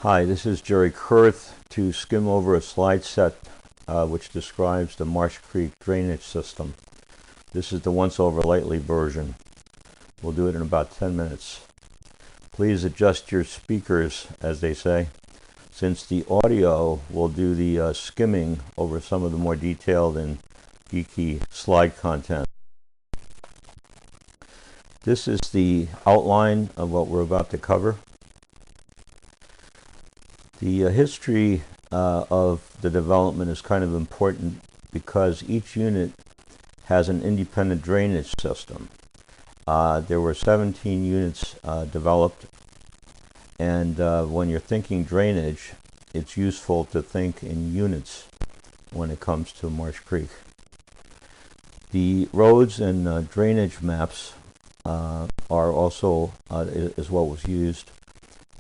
Hi, this is Jerry Kurth to skim over a slide set which describes the Marsh Creed Drainage system. This is the once over lightly version. We'll do it in about 10 minutes. Please adjust your speakers, as they say, since the audio will do the skimming over some of the more detailed and geeky slide content. This is the outline of what we're about to cover. The history of the development is kind of important because each unit has an independent drainage system. There were 17 units developed, and when you're thinking drainage, it's useful to think in units when it comes to Marsh Creek. The roads and drainage maps are also is what was used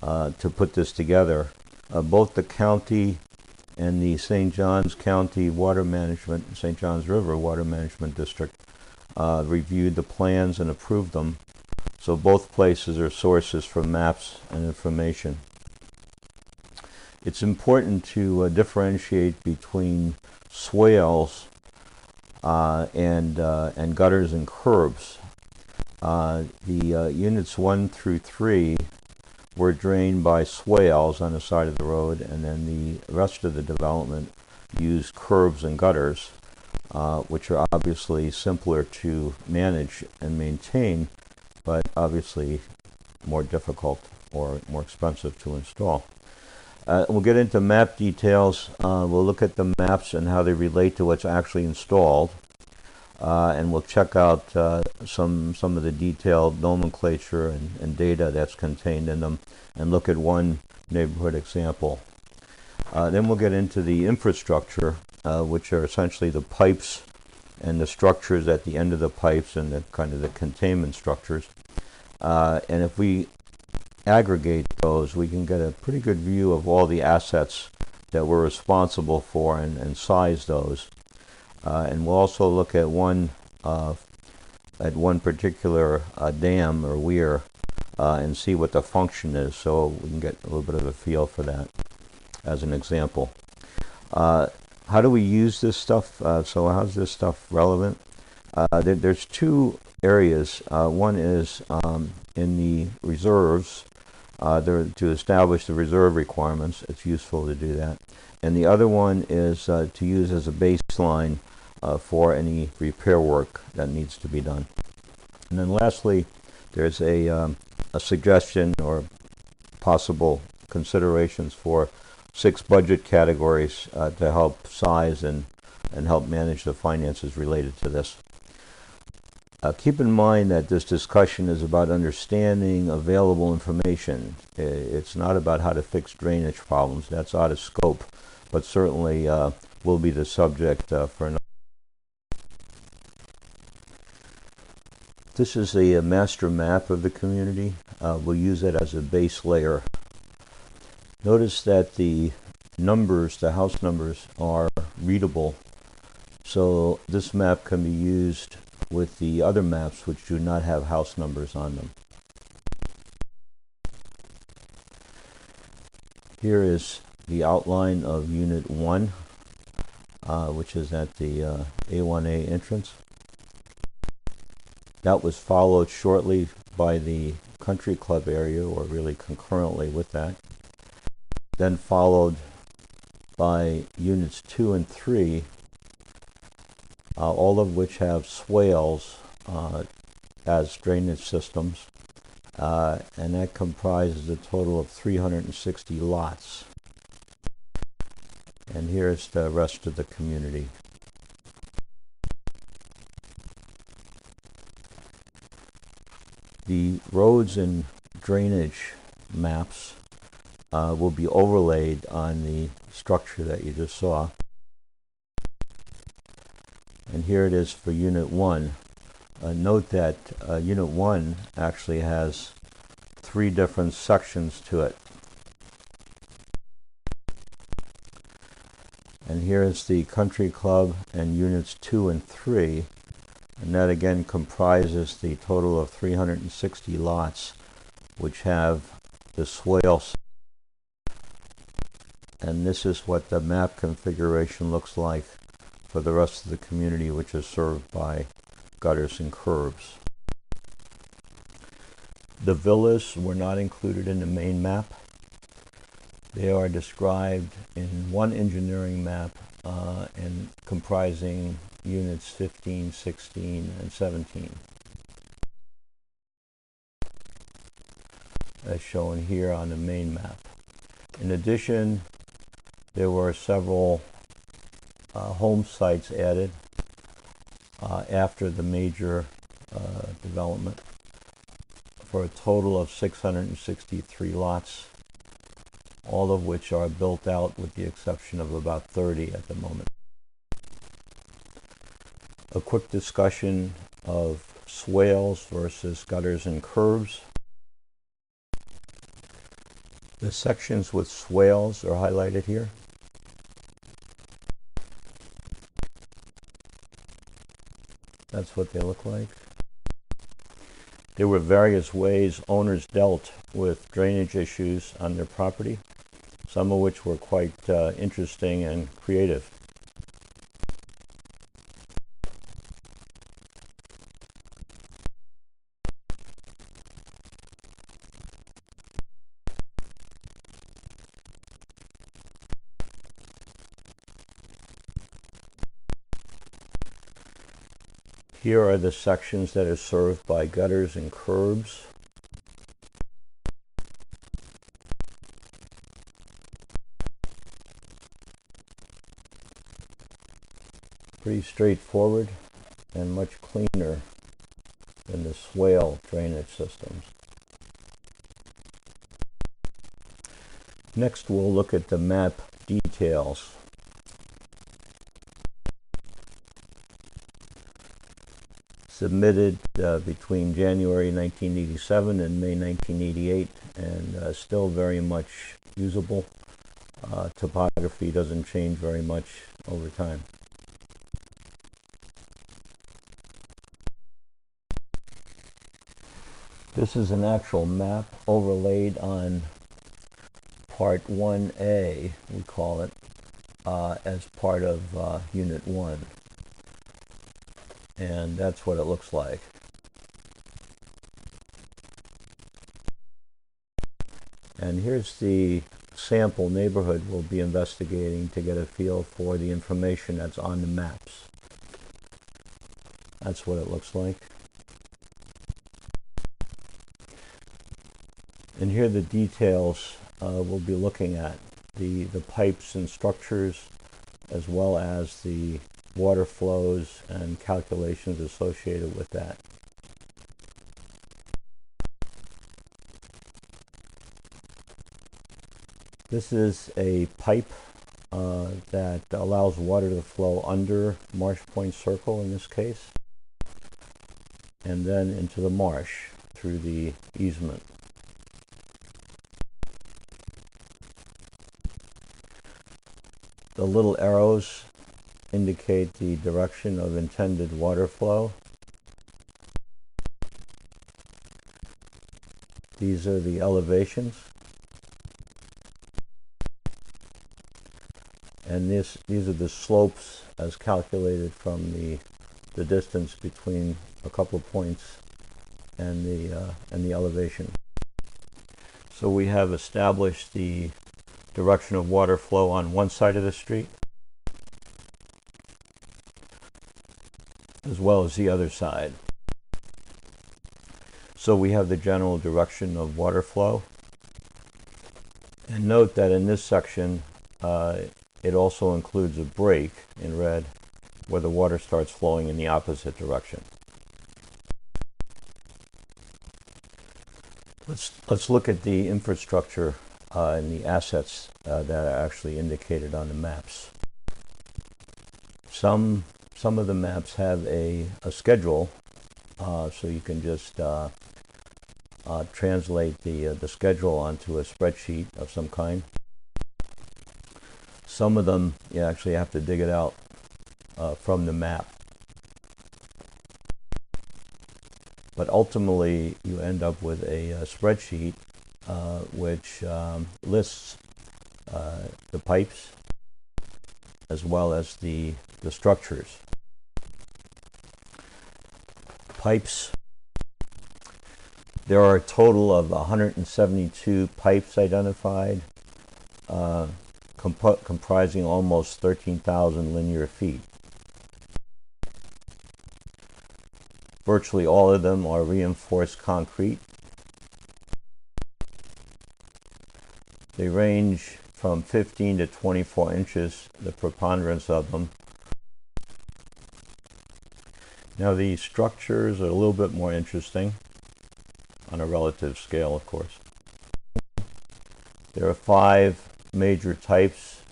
to put this together. Both the county and the St. Johns County Water Management, St. Johns River Water Management District reviewed the plans and approved them. So both places are sources for maps and information. It's important to differentiate between swales and gutters and curbs. The units 1 through 3 were drained by swales on the side of the road, and then the rest of the development used curbs and gutters, which are obviously simpler to manage and maintain, but obviously more difficult or more expensive to install. We'll get into map details. We'll look at the maps and how they relate to what's actually installed. And we'll check out some of the detailed nomenclature and data that's contained in them, and look at one neighborhood example. Then we'll get into the infrastructure, which are essentially the pipes and the structures at the end of the pipes and the kind of the containment structures. And if we aggregate those, we can get a pretty good view of all the assets that we're responsible for and size those. And we'll also look at one particular dam or weir and see what the function is, so we can get a little bit of a feel for that as an example. How do we use this stuff? So how's this stuff relevant? There's two areas. One is in the reserves, to establish the reserve requirements. It's useful to do that. And the other one is to use as a baseline for any repair work that needs to be done. And then lastly, there's a suggestion or possible considerations for 6 budget categories to help size and help manage the finances related to this. Keep in mind that this discussion is about understanding available information. It's not about how to fix drainage problems. That's out of scope, but certainly will be the subject for another. This is a master map of the community. We'll use it as a base layer. Notice that the numbers, the house numbers, are readable. So this map can be used with the other maps which do not have house numbers on them. Here is the outline of Unit 1, which is at the A1A entrance. That was followed shortly by the country club area, or really concurrently with that. Then followed by units 2 and 3, all of which have swales as drainage systems, and that comprises a total of 360 lots. And here's the rest of the community. The roads and drainage maps will be overlaid on the structure that you just saw. And here it is for Unit 1. Note that Unit 1 actually has 3 different sections to it. And here is the country club and Units 2 and 3. And that again comprises the total of 360 lots, which have the swale And this is what the map configuration looks like for the rest of the community, which is served by gutters and curbs. The villas were not included in the main map. They are described in one engineering map and comprising units 15, 16, and 17. As shown here on the main map. In addition, there were several home sites added after the major development for a total of 663 lots, all of which are built out with the exception of about 30 at the moment. A quick discussion of swales versus gutters and curbs. The sections with swales are highlighted here. That's what they look like. There were various ways owners dealt with drainage issues on their property, some of which were quite interesting and creative. Here are the sections that are served by gutters and curbs. Pretty straightforward and much cleaner than the swale drainage systems. Next, we'll look at the map details. Submitted between January 1987 and May 1988, and still very much usable. Topography doesn't change very much over time. This is an actual map overlaid on Part 1A, we call it, as part of Unit 1. And that's what it looks like. And here's the sample neighborhood we'll be investigating to get a feel for the information that's on the maps. That's what it looks like. And here are the details we'll be looking at. The pipes and structures, as well as the water flows and calculations associated with that. This is a pipe that allows water to flow under Marsh Point Circle in this case, and then into the marsh through the easement. The little arrows indicate the direction of intended water flow. These are the elevations. And these are the slopes as calculated from the distance between a couple of points and the elevation. So we have established the direction of water flow on one side of the street, as well as the other side. So we have the general direction of water flow. And note that in this section, it also includes a break in red where the water starts flowing in the opposite direction. Let's look at the infrastructure and the assets that are actually indicated on the maps. Some of the maps have a schedule, so you can just translate the schedule onto a spreadsheet of some kind. Some of them you actually have to dig it out from the map. But ultimately, you end up with a spreadsheet which lists the pipes as well as the structures. Pipes. There are a total of 172 pipes identified, comprising almost 13,000 linear feet. Virtually all of them are reinforced concrete. They range from 15 to 24 inches, the preponderance of them. Now the structures are a little bit more interesting on a relative scale, of course. There are 5 major types.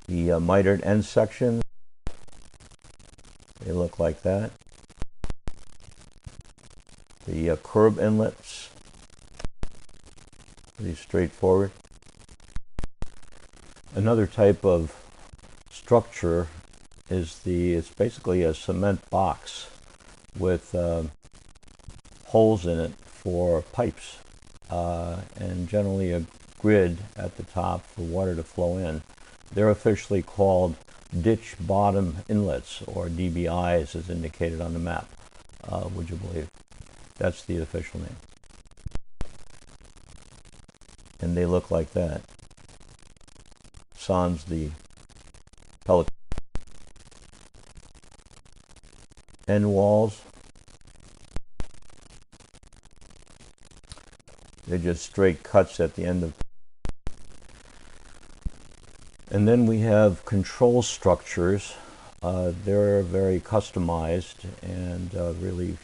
The mitered end sections, they look like that. The curb inlets, pretty straightforward. Another type of structure is it's basically a cement box with holes in it for pipes, and generally a grid at the top for water to flow in. They're officially called ditch bottom inlets, or DBIs, as indicated on the map. Would you believe? That's the official name. And they look like that. Sans the pellet. End walls. They're just straight cuts at the end of. And then we have control structures. They're very customized and really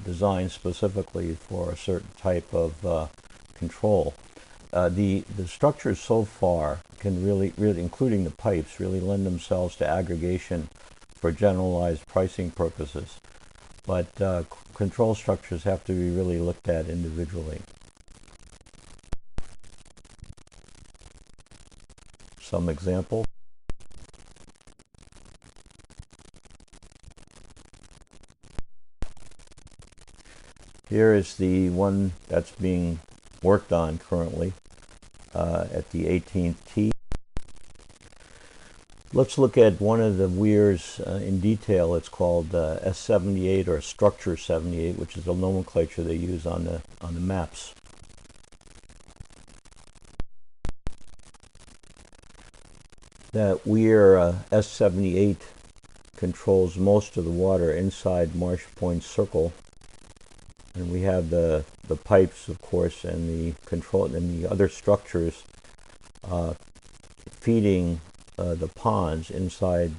designed specifically for a certain type of control. The structures so far can really, including the pipes, really lend themselves to aggregation for generalized pricing purposes. But control structures have to be really looked at individually. Some example. Here is the one that's being worked on currently at the 18th tee. Let's look at one of the weirs in detail. It's called S78 or Structure 78, which is the nomenclature they use on the maps. That weir S78 controls most of the water inside Marsh Point Circle, and we have the pipes, of course, and the control and the other structures feeding the ponds inside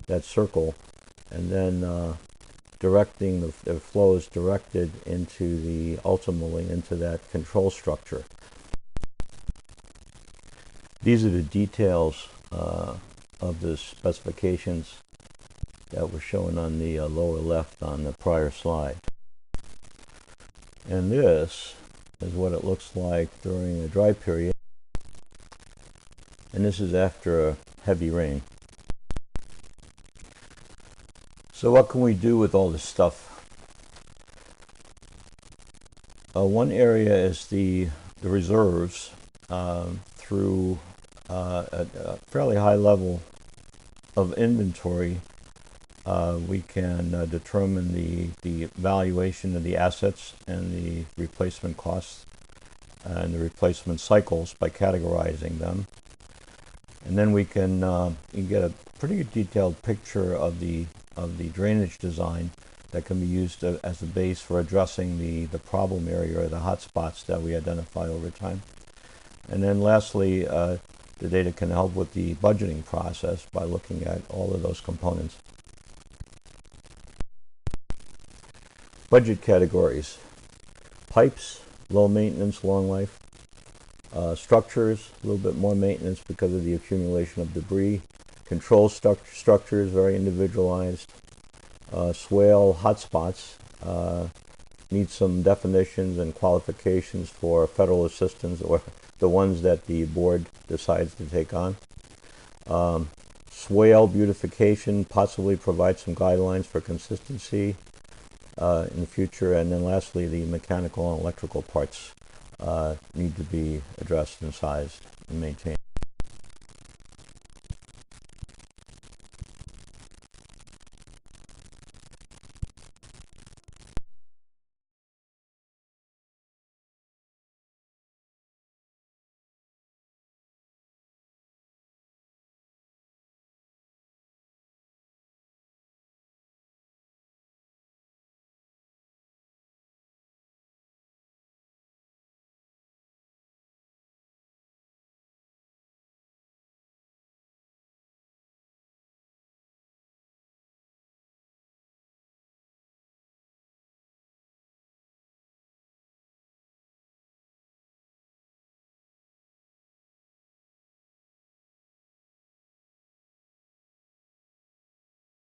that circle, and then directing the flows directed into ultimately into that control structure. These are the details of the specifications that were shown on the lower left on the prior slide. And this is what it looks like during a dry period. And this is after a heavy rain. So what can we do with all this stuff? One area is the reserves. Through a fairly high level of inventory, we can determine the valuation of the assets and the replacement costs and the replacement cycles by categorizing them. And then we can you get a pretty detailed picture of the drainage design that can be used as a base for addressing the problem area or the hot spots that we identify over time. And then lastly, the data can help with the budgeting process by looking at all of those components. Budget categories: pipes, low maintenance, long life; structures, a little bit more maintenance because of the accumulation of debris; control structures, very individualized; swale hotspots need some definitions and qualifications for federal assistance or the ones that the board decides to take on. Swale beautification, possibly provide some guidelines for consistency in the future. And then lastly, the mechanical and electrical parts need to be addressed and sized and maintained.